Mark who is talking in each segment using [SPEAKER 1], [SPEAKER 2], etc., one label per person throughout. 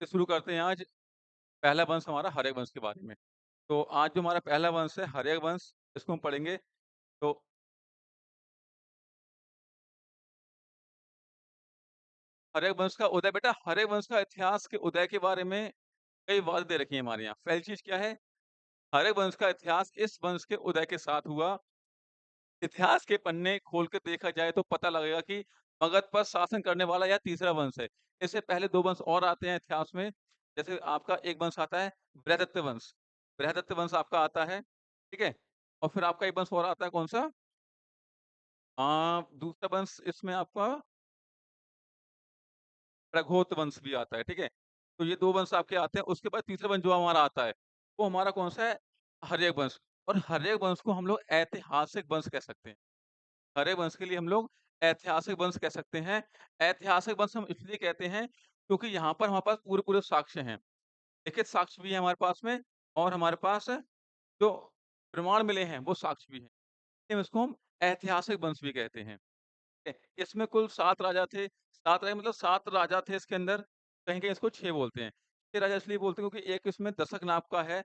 [SPEAKER 1] तो शुरू करते हैं आज पहला वंश हमारा हर्यक वंश के बारे में। तो आज जो हमारा पहला वंश है हर्यक वंश, इसको हम पढ़ेंगे। तो हर्यक वंश का उदय बेटा हर्यक वंश का इतिहास के उदय के बारे में कई बात दे रखी है हमारे यहाँ। पहली चीज़ क्या है? हर्यक वंश का इतिहास इस वंश के उदय के साथ हुआ। इतिहास के पन्ने खोल के देखा जाए तो पता लगेगा कि मगध पर शासन करने वाला यह तीसरा वंश है। इससे पहले 2 वंश और आते हैं इतिहास में। जैसे आपका एक वंश आता है बृहदत्त वंश। बृहदत्त वंश आपका आता है, ठीक है? और फिर आपका एक वंश और आता है कौन-सा? दूसरा वंश इसमें आपका प्रघोत वंश भी आता है, ठीक है? तो ये 2 वंश आपके आते हैं, उसके बाद तीसरा वंश जो हमारा आता है, वो हमारा कौन-सा है? हर्यक वंश। और हर्यक वंश को हम लोग ऐतिहासिक वंश कह सकते हैं। हर्यक वंश के लिए हम लोग ऐतिहासिक वंश कह सकते हैं। ऐतिहासिक वंश हम इसलिए कहते हैं, क्योंकि यहाँ पर हमारे पास पूरे-पूरे साक्ष्य हैं। लिखित साक्ष्य भी है हमारे पास में और हमारे पास जो प्रमाण मिले हैं, वो साक्ष्य भी हैं। इसको हम ऐतिहासिक वंश भी कहते हैं। है। इसमें कुल 7 राजा थे। 7 राजा मतलब 7 राजा थे इसके अंदर, कहीं-कहीं इसको 6 बोलते हैं। 6 राजा इसलिए बोलते हैं क्योंकि एक इसमें दशक नाम का है,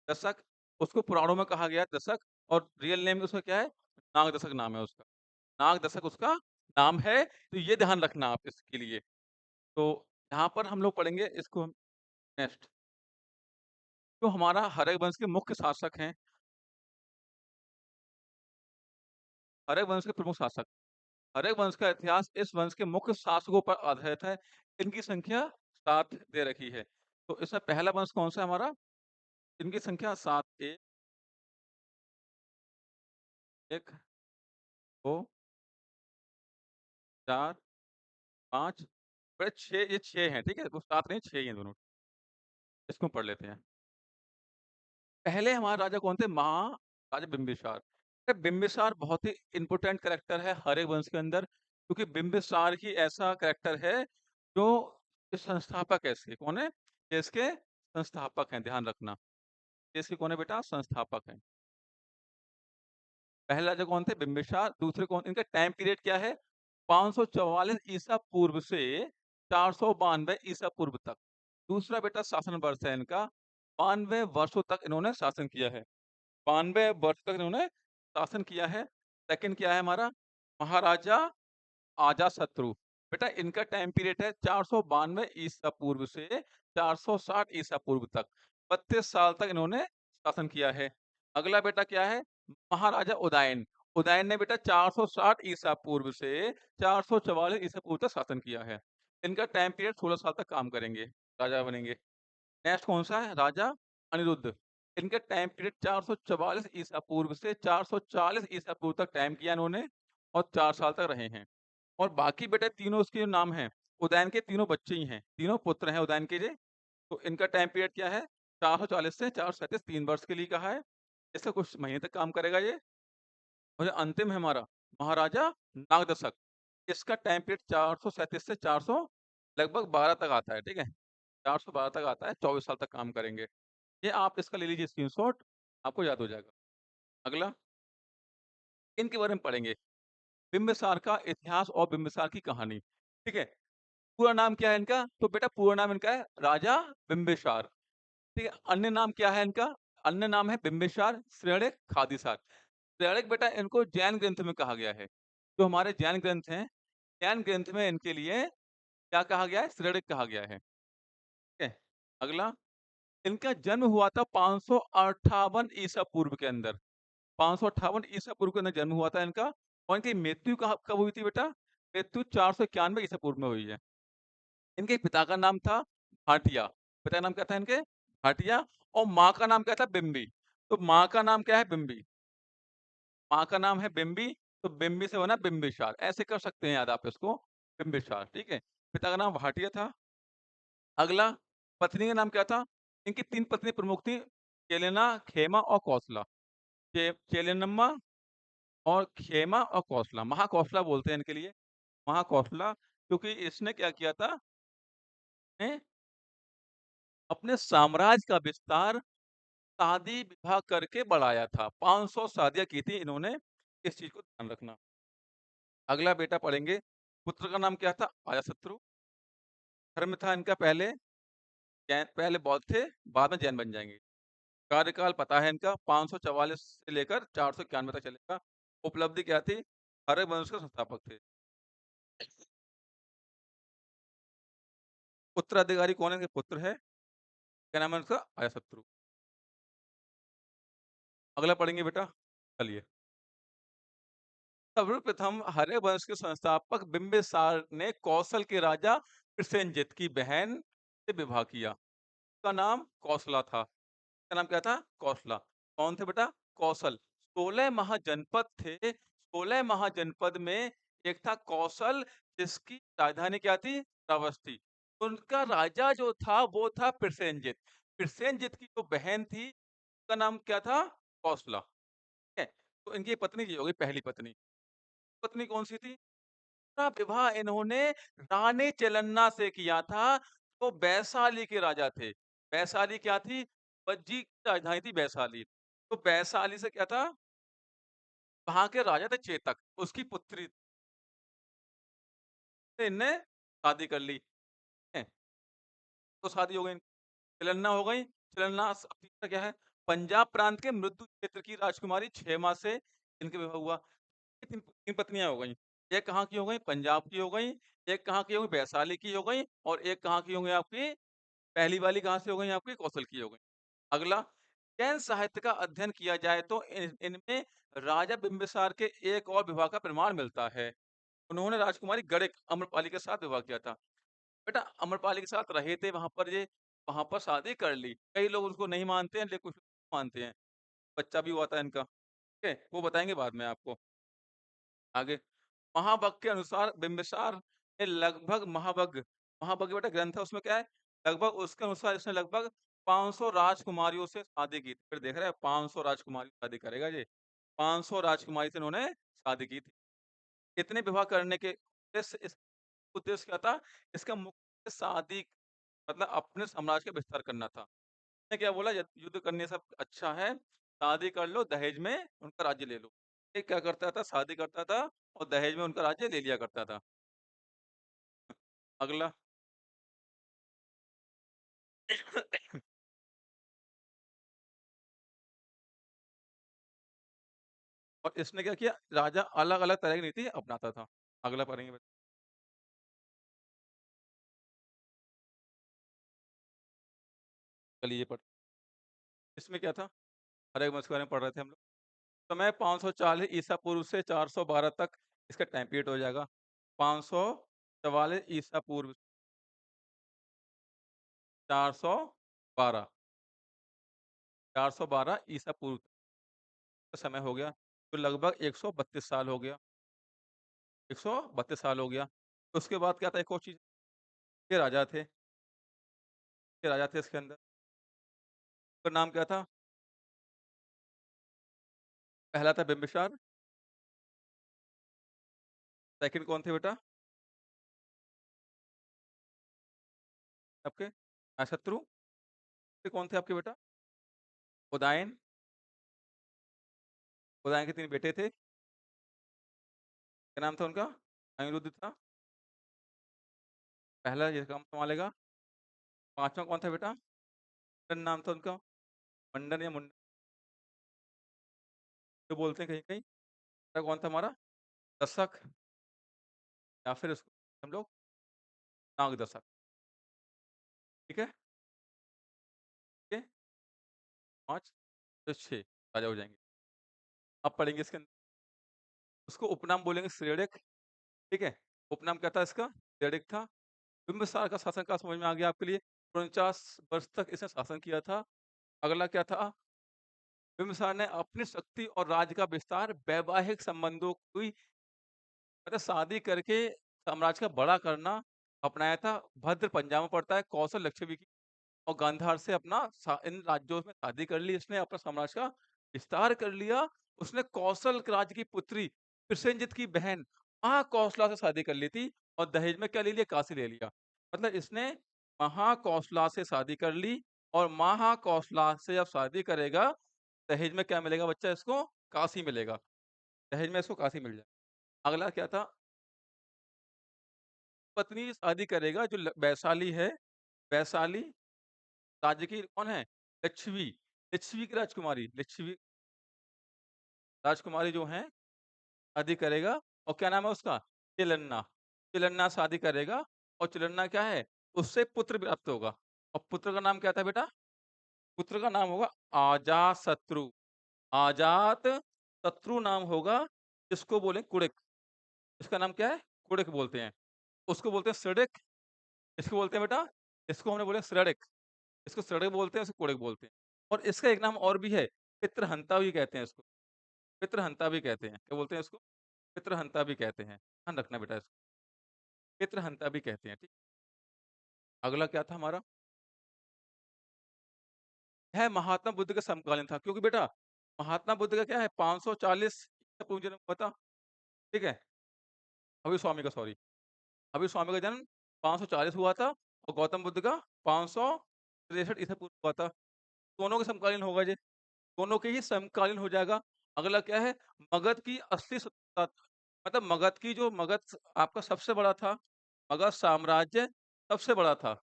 [SPEAKER 1] दशक उसको पुराणों में कहा गया है दशक और रियल नेम उसका क्या है? नागदशक नाम है उसका। नागदशक उसका नाम है, तो ये ध्यान रखना आप इसके लिए। तो यहाँ पर हम लोग पढ़ेंगे इसको हम नेक्स्ट। तो हमारा हर्यक वंश के मुख्य शासक हैं, हर्यक वंश के प्रमुख शासक। हर्यक वंश का इतिहास इस वंश के मुख्य शासकों पर आधारित है। इनकी संख्या 7 दे रखी है। तो इसमें पहला वंश कौन-सा है हमारा? इनकी संख्या 7 1, 2, 4, 5 बड़े 6 ये 6 हैं, ठीक है? वो 7 नहीं 6 ही हैं दोनों। इसको पढ़ लेते हैं। पहले हमारे राजा कौन थे? महाराजा बिंबिसार। बिंबिसार बहुत ही इम्पोर्टेंट कैरेक्टर है हर्यक वंश के अंदर, क्योंकि बिंबिसार ही ऐसा कैरेक्टर है जो संस्थापक है इसके। कौन है? ये इसके संस्थापक हैं, ध्यान रखना। ये इसके कौन है बेटा? संस्थापक हैं। पहले राजा कौन थे? बिंबिसार। दूसरे कौन? इनका टाइम पीरियड क्या है? 544 ईसा पूर्व से 492 ईसा पूर्व तक। दूसरा बेटा शासन वर्ष है इनका, 92 वर्षों तक इन्होंने शासन किया है। 92 वर्ष तक इन्होंने शासन किया है। सेकंड क्या है हमारा? महाराजा अजातशत्रु। बेटा इनका टाइम पीरियड है 492 ईसा पूर्व से 460 ईसा पूर्व तक। 32 साल तक इन्होंने शासन किया है। अगला बेटा क्या है? महाराजा उदयन। उदयन ने बेटा 460 ईसा पूर्व से 444 ईसा पूर्व तक शासन किया है। इनका टाइम पीरियड 16 साल तक काम करेंगे, राजा बनेंगे। नेक्स्ट कौन-सा है? राजा अनिरुद्ध। इनका टाइम पीरियड 444 ईसा पूर्व से 440 ईसा पूर्व तक टाइम किया इन्होंने और 4 साल तक रहे हैं। और बाकी बेटे तीनों उसके नाम हैं, उदयन के तीनों बच्चे ही हैं, तीनों पुत्र हैं उदयन के जे। तो इनका टाइम पीरियड क्या है? 440 से 437 3 वर्ष के लिए कहा है। इसका कुछ महीने तक काम करेगा ये। और जो अंतिम है हमारा महाराजा नागदशक, इसका टाइम पीरियड 437 से 400 लगभग 12 तक आता है, ठीक है? 412 तक आता है, 24 साल तक काम करेंगे। ये आप इसका ले लीजिए स्क्रीनशॉट, आपको याद हो जाएगा। अगला, इनके बारे में पढ़ेंगे। बिंबिसार का इतिहास और बिंबिसार की कहानी, ठीक है? पूरा नाम क्या है इनका? तो बेटा पूरा नाम इनका है राजा बिंबिसार, ठीक है? अन्य नाम क्या है इनका? अन्य नाम है बिंबिसार, श्रेणिक, खादिसार। श्रेणिक बेटा इनको जैन ग्रंथ में कहा गया है। जो हमारे जैन ग्रंथ हैं, जैन ग्रंथ में इनके लिए क्या कहा गया है? श्रेणिक कहा गया है, ठीक है? अगला, इनका जन्म हुआ था 558 ईसा पूर्व के अंदर। 558 ईसा पूर्व के अंदर जन्म हुआ था इनका और इनकी मृत्यु कब हुई थी बेटा? मृत्यु 491 ईसा पूर्व में हुई है। इनके पिता का नाम था भाटिया। पिता का नाम क्या था इनके? भाटिया। और माँ का नाम क्या था? बिंबी। तो माँ का नाम क्या है? बिंबी। माँ का नाम है बिंबी, तो बिंबी से बना बिंबिसार। ऐसे कर सकते हैं याद आप इसको, बिंबिसार, ठीक है? पिता का नाम भाटिया था। अगला, पत्नी का नाम क्या था? इनकी 3 पत्नी प्रमुख थी, चेलेना, खेमा और कौसला। चेलेनम्मा और खेमा और कौसला, महाकौशला बोलते हैं इनके लिए, महाकौशला, क्योंकि इसने क्या किया था, ने अपने साम्राज्य का विस्तार शादी-विवाह करके बढ़ाया था। 500 शादियाँ की थी इन्होंने, इस चीज़ को ध्यान रखना। अगला बेटा पढ़ेंगे, पुत्र का नाम क्या था? अजातशत्रु। धर्म था इनका पहले जैन पहले बौद्ध थे, बाद में जैन बन जाएँगे। कार्यकाल पता है इनका 544 से लेकर 491 तक चलेगा। उपलब्धि क्या थी? हर्यवंश के संस्थापक थे। उत्तराधिकारी कौन है? इनके पुत्र है। क्या नाम है उनका? अजातशत्रु। अगला पढ़ेंगे बेटा, चलिए। सर्वप्रथम हर्यवंश के संस्थापक बिंबिसार ने कौशल के राजा प्रसेनजित की बहन से विवाह किया। उसका नाम कौशला था। का नाम क्या था? कौशला। कौन थे बेटा? कौशल। 16 महाजनपद थे। 16 महाजनपद में एक था कौशल, जिसकी राजधानी क्या थी? रावस थी। उनका राजा जो था वो था प्रसेनजित। प्रसेनजित की जो बहन थी, उसका नाम क्या था? कौशला। ठीक है? तो इनकी पत्नी ये हो गई पहली पत्नी। पत्नी कौन-सी थी? का विवाह इन्होंने रानी चेलन्ना से किया था, तो वैशाली के राजा थे। वैशाली क्या थी? वज्जी की राजधानी थी वैशाली। तो वैशाली से क्या था? वहाँ के राजा थे चेतक, उसकी पुत्री से इनने शादी कर ली। हैं? तो शादी हो गई। चेलन्ना हो गई। चेलन्ना तीसरा क्या है? पंजाब प्रांत के मृदु क्षेत्र की राजकुमारी क्षेमा से इनका विवाह हुआ। ये 3 पत्नियाँ हो गईं। एक कहाँ की हो गई? पंजाब की हो गई, एक कहाँ की हो गई? वैशाली की हो गई और एक कहाँ की हो गई आपकी? पहली वाली कहाँ से हो गई आपकी? कौशल की हो गई। अगला, जैन साहित्य का अध्ययन किया जाए तो इनमें राजा बिंबिसार के एक और विवाह का प्रमाण मिलता है। उन्होंने राजकुमारी गणिक अम्रपाली के साथ विवाह किया था। बेटा अम्रपाली के साथ रहे थे वहाँ पर शादी कर ली। कई लोग उसको नहीं मानते हैं, लेकिन कुछ लोग मानते हैं। बच्चा भी हुआ था इनका, ठीक है? वो बताएँगे बाद में आपको। आगे, महावग के अनुसार बिंबिसार ने लगभग महावग बेटा ग्रंथ है, उसमें क्या है? लगभग उसके अनुसार इसने लगभग 500 राजकुमारियों से शादी की थी। फिर देख रहे हैं 500 राजकुमारी से शादी करेगा ये। 500 राजकुमारी से इन्होंने शादी की थी। इतने विवाह करने के उद्देश्य क्या था? इसका मुख्य शादी मतलब अपने साम्राज्य का विस्तार करना था। उसने क्या बोला? युद्ध करने से अच्छा है, शादी कर लो, दहेज में उनका राज्य ले लो। ये क्या करता था? शादी करता था और दहेज में उनका राज्य ले लिया करता था। अगला। और इसने क्या किया? राजा अलग-अलग तरह की नीति अपनाता था। अगला पढ़ेंगे बच्चे। चलिए ये इसमें क्या था? हरे वंश के बारे में पढ़ रहे थे हम लोग। समय 540 ईसा पूर्व से 412 तक इसका टाइम पीरियड हो जाएगा। 544 ईसा पूर्व 412 412 ईसा पूर्व का समय हो गया, तो लगभग 132 साल हो गया। 132 साल हो गया। उसके बाद क्या था? एक और चीज़, ये राजा थे, ये राजा थे इसके अंदर। उनका नाम क्या था? पहला था बिम्बिसार, सेकंड कौन थे बेटा? आपके अशत्रु, ये कौन थे आपके बेटा? उदयन, उदयन के 3 बेटे थे। क्या नाम था उनका? अनिरुद्ध था, पहला ये काम संभालेगा। 5वाँ कौन था बेटा? मंडन नाम था उनका, मंडन या मुंडन जो बोलते हैं कहीं-कहीं। तीसरा कौन था हमारा? दशक या फिर उसको हम लोग नागदशक, ठीक है? ठीक है? 5 तो 6 राजा हो जाएँगे। अब पढ़ेंगे इसके अंदर, उसको उपनाम बोलेंगे श्रेणिक, ठीक है? उपनाम क्या था इसका? श्रेणिक था। बिंबिसार का शासनकाल समझ में आ गया आपके लिए। 49 वर्ष तक इसने शासन किया था। अगला क्या था? बिंबिसार ने अपनी शक्ति और राज्य का विस्तार वैवाहिक संबंधों की मतलब शादी करके साम्राज्य का बड़ा करना अपनाया था। भद्र पंजाब में पड़ता है, कौशल लक्षद्वीप की और गांधार से अपना इन राज्यों में शादी कर ली इसने, अपना साम्राज्य का विस्तार कर लिया। उसने कौशल राज्य की पुत्री प्रसेनजित की बहन महाकौशला से शादी कर ली थी और दहेज में क्या ले लिया? काशी ले लिया। मतलब इसने महाकौशला से शादी कर ली और महाकौशला से जब शादी करेगा, दहेज में क्या मिलेगा बच्चा इसको? काशी मिलेगा। दहेज में इसको काशी मिल जाए। अगला क्या था? पत्नी शादी करेगा जो वैशाली है, वैशाली राज्य की कौन है? लिच्छवी, लिच्छवी की राजकुमारी, लिच्छवी राजकुमारी जो हैं शादी करेगा और क्या नाम है उसका? चिलन्ना। चिलन्ना शादी करेगा और चिलन्ना क्या है? उससे पुत्र प्राप्त होगा और पुत्र का नाम क्या था बेटा? पुत्र का नाम होगा अजातशत्रु। अजातशत्रु नाम होगा, इसको बोले कुड़िक। इसका नाम क्या है? कुड़िक बोलते हैं। उसको बोलते हैं सृडिक, इसको बोलते हैं बेटा, इसको हमने बोला सृडिक, इसको सृडिक बोलते हैं, इसको कुड़िक बोलते हैं। और इसका एक नाम और भी है, पितृहंता भी कहते हैं इसको, पितृहंता भी कहते हैं। क्या बोलते हैं इसको? पितृहंता भी कहते हैं। ध्यान रखना बेटा इसको, पितृहंता भी कहते हैं, ठीक। अगला क्या था हमारा? है महात्मा बुद्ध के समकालीन था, क्योंकि बेटा महात्मा बुद्ध का क्या है 540 ईसा पूर्व जन्म हुआ था, ठीक है? अभी स्वामी का सॉरी, अभी स्वामी का जन्म 540 हुआ था और गौतम बुद्ध का 563 ईसा पूर्व हुआ था। दोनों के समकालीन होगा जी, दोनों के ही समकालीन हो जाएगा। अगला क्या है? मगध की असली सत्ता, मतलब मगध की जो मगध आपका सबसे बड़ा था, मगध साम्राज्य सबसे बड़ा था,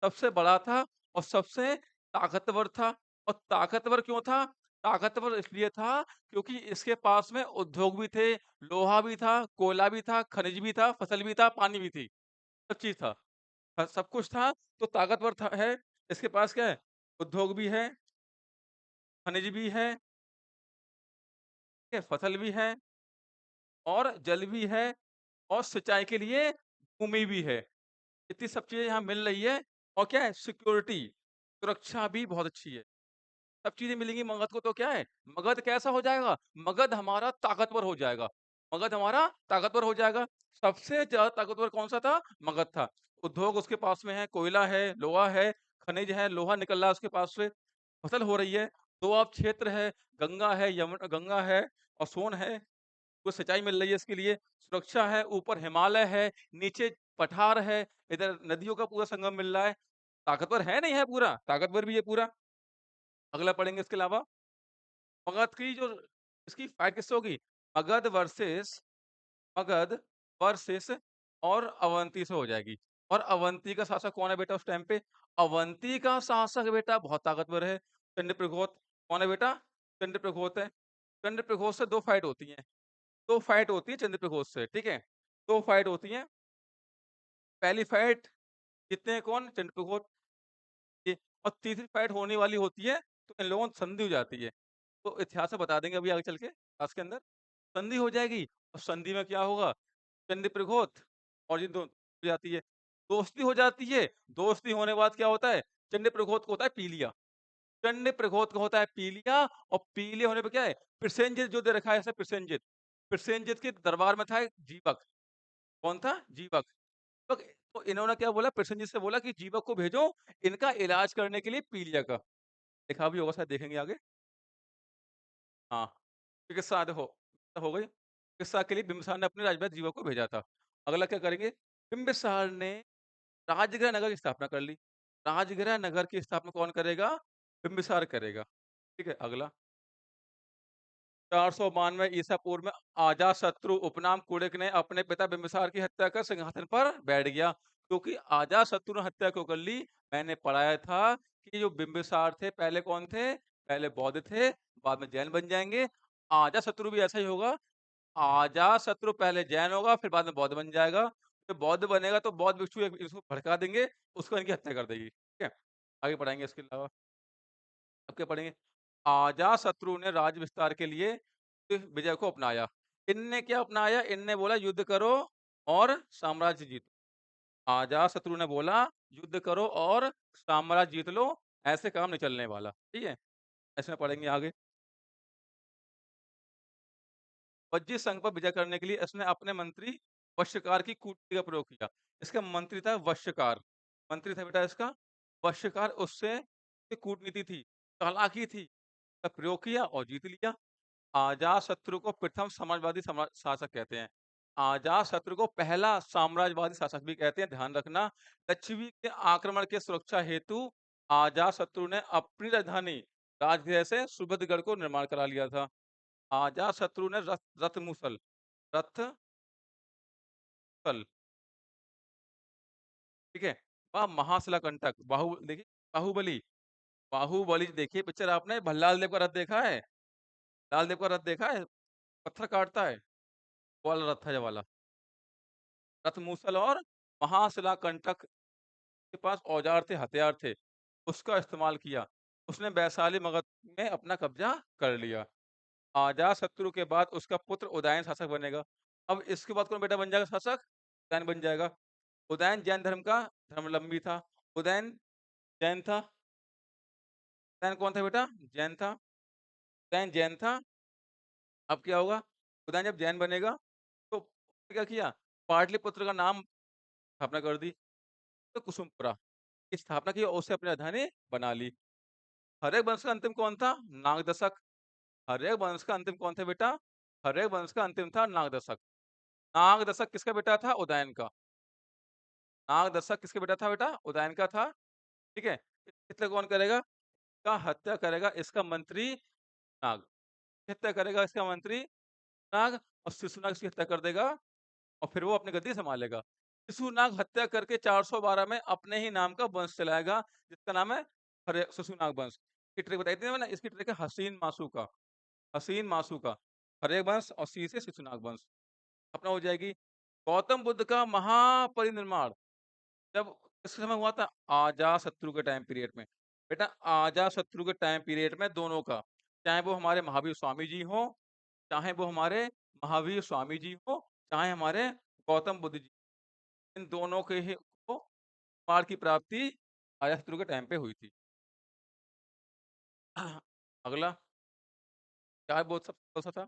[SPEAKER 1] सबसे बड़ा था और सबसे ताकतवर था। और ताकतवर क्यों था? ताकतवर इसलिए था क्योंकि इसके पास में उद्योग भी थे, लोहा भी था, कोयला भी था, खनिज भी था, फसल भी था, पानी भी थी, सब चीज़ था। सब कुछ था तो ताकतवर था है। इसके पास क्या है? उद्योग भी है, खनिज भी है, ठीक है, फसल भी है और जल भी है और सिंचाई के लिए भूमि भी है। इतनी सब चीज़ें यहाँ मिल रही है और क्या है? सिक्योरिटी, सुरक्षा भी बहुत अच्छी है। सब चीज़ें मिलेंगी मगध को तो क्या है? मगध कैसा हो जाएगा? मगध हमारा ताकतवर हो जाएगा। मगध हमारा ताकतवर हो जाएगा। सबसे ज़्यादा ताकतवर कौन-सा था? मगध था। उद्योग उसके पास में है, कोयला है, लोहा है, खनिज है, लोहा निकल रहा है उसके पास से, फसल हो रही है, दोआब क्षेत्र है, गंगा है और सोन है। को सिंचाई मिल रही है इसके लिए, सुरक्षा है, ऊपर हिमालय है, नीचे पठार है, इधर नदियों का पूरा संगम मिल रहा है। ताकतवर है नहीं है पूरा? ताकतवर भी है पूरा। अगला पढ़ेंगे इसके अलावा, मगध की जो इसकी फाइट किससे होगी? मगध वर्सेस मगध वर्सेस और अवंती से हो जाएगी। और अवंती का शासक कौन है बेटा उस टाइम पे? अवंती का शासक बेटा बहुत ताकतवर है, चंद्रप्रघोत। कौन है बेटा? चंद्रप्रघोत है। चंद्रप्रघोत से 2 फाइट होती हैं। 2 फाइट होती है चंद्रप्रकोष से, ठीक है? 2 फाइट होती हैं। पहली फाइट जीतते हैं कौन? चंद्रप्रकोष जी। और तीसरी फाइट होने वाली होती है, तो इन लोगों में संधि हो जाती है। तो इतिहास में बता देंगे अभी आगे चल के क्लास के अंदर। संधि हो जाएगी और संधि में क्या होगा? चंद्रप्रकोठ और ये दो हो जाती है। दोस्ती हो जाती है, दोस्ती होने के बाद क्या होता है? चंद्रप्रकोठ को होता है पीलिया। चंद्रप्रकोठ को होता है पीलिया और पीले होने पे क्या है? प्रसेनजित जो दे रखा है ऐसे प्रसेनजित। प्रसेनजित के दरबार में था एक जीवक। कौन था? जीवक। तो तो इन्होंने क्या बोला? प्रसेनजित से बोला कि जीवक को भेजो इनका इलाज करने के लिए पीलिया का। लिखा भी होगा शायद देखेंगे आगे। हाँ, चिकित्सा आदि हो गई। चिकित्सा के लिए बिंबिसार ने अपने राजभक्त जीवक को भेजा था। अगला क्या करेंगे? बिंबिसार ने राजगृह नगर की स्थापना कर ली। राजगृह नगर की स्थापना कौन करेगा? बिंबिसार करेगा। ठीक है, अगला 492 ईसा पूर्व में अजातशत्रु उपनाम कुड़िक ने अपने पिता बिंबिसार की हत्या कर सिंहासन पर बैठ गया। क्योंकि अजातशत्रु ने हत्या क्यों कर ली? मैंने पढ़ाया था कि जो बिंबिसार थे पहले कौन थे? पहले बौद्ध थे, बाद में जैन बन जाएंगे। अजातशत्रु भी ऐसा ही होगा। अजातशत्रु पहले जैन होगा, फिर बाद में बौद्ध बन जाएगा। तो बौद्ध बनेगा तो बौद्ध भिक्षु इसको भड़का देंगे, उसको इनकी हत्या कर देगी। ठीक है, आगे पढ़ाएंगे इसके अलावा। अब क्या पढ़ेंगे? अजातशत्रु ने राज्य विस्तार के लिए विजय को अपनाया। इनने क्या अपनाया? इनने बोला युद्ध करो और साम्राज्य जीतो। अजातशत्रु ने बोला युद्ध करो और साम्राज्य जीत लो, ऐसे काम नहीं चलने वाला। ठीक है, ऐसे में पढ़ेंगे आगे। वज्जी संघ पर विजय करने के लिए इसने अपने मंत्री वश्यकार की कूटनीति का प्रयोग किया। इसका मंत्री था वश्यकार, मंत्री था बेटा इसका वश्यकार। उससे कूटनीति थी, चालाकी थी, का प्रयोग किया और जीत लिया। अजातशत्रु को प्रथम समाजवादी शासक कहते हैं। अजातशत्रु को पहला साम्राज्यवादी शासक भी कहते हैं, ध्यान रखना। लक्षवी के आक्रमण के सुरक्षा हेतु अजातशत्रु ने अपनी राजधानी राजगृह से सुबोधगढ़ को निर्माण करा लिया था। अजातशत्रु ने रथमुसल रथसल ठीक है, महाशिलाकंटक देखिए बाहुबली बाहुबली देखिए पिक्चर आपने, भल्लाल देव का रथ देखा है? लाल देव का रथ देखा है? पत्थर काटता है, वो वाला रथ था ये वाला। रथ मूसल और महाशिलाकंटक के पास औजार थे, हथियार थे, उसका इस्तेमाल किया। उसने वैशाली मगध में अपना कब्ज़ा कर लिया। अजातशत्रु के बाद उसका पुत्र उदयन शासक बनेगा। अब इसके बाद कौन बेटा बन जाएगा शासक? उदयन बन जाएगा। उदयन जैन धर्म का धर्मावलंबी था। उदयन जैन था। उदयन कौन था बेटा? जैन था। उदयन जैन था। अब क्या होगा? उदयन जब जैन बनेगा तो क्या किया? पाटलिपुत्र का नाम स्थापना कर दी, तो कुसुमपुरा की स्थापना की और उसे अपनी राजधानी बना ली। हर्यक वंश का अंतिम कौन था? नागदशक। हर्यक वंश का अंतिम कौन था बेटा? हर्यक वंश का अंतिम था नागदशक। नागदशक किसका बेटा था? उदयन का। नागदशक किसका बेटा था बेटा? उदयन का था, ठीक है? इसलिए कौन करेगा? इसका हत्या करेगा इसका मंत्री नाग। हत्या करेगा इसका मंत्री नाग और शिशुनाग इसकी हत्या कर देगा और फिर वो अपनी गद्दी सँभालेगा। शिशुनाग हत्या करके 412 में अपने ही नाम का वंश चलाएगा, जिसका नाम है शिशुनाग वंश। ये ट्रिक बताई थी ना मैंने, इसकी ट्रिक है हसीन मासू का। हसीन मासू का। हर्यक वंश और सी से शिशुनाग वंश। अपना हो जाएगी। गौतम बुद्ध का महापरिनिर्वाण जब किस समय हुआ था? अजातशत्रु के टाइम पीरियड में। बेटा अजातशत्रु के टाइम पीरियड में दोनों का, चाहे वो हमारे महावीर स्वामी जी हों, चाहे वो हमारे महावीर स्वामी जी हों, चाहे हमारे गौतम बुद्ध जी, इन दोनों के ही को पार की प्राप्ति अजातशत्रु के टाइम पे हुई थी। अगला क्या बोल सब कौन सा था?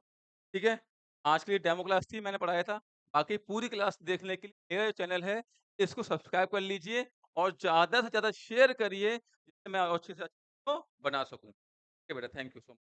[SPEAKER 1] ठीक है? आज के लिए डेमो क्लास थी, मैंने पढ़ाया था। बाकी पूरी क्लास देखने के लिए मेरा जो चैनल है, इसको सब्सक्राइब कर लीजिए और ज़्यादा से ज़्यादा शेयर करिए, जिससे मैं और अच्छे से अच्छे को बना सकूँ। ओके बेटा, थैंक यू सो मच।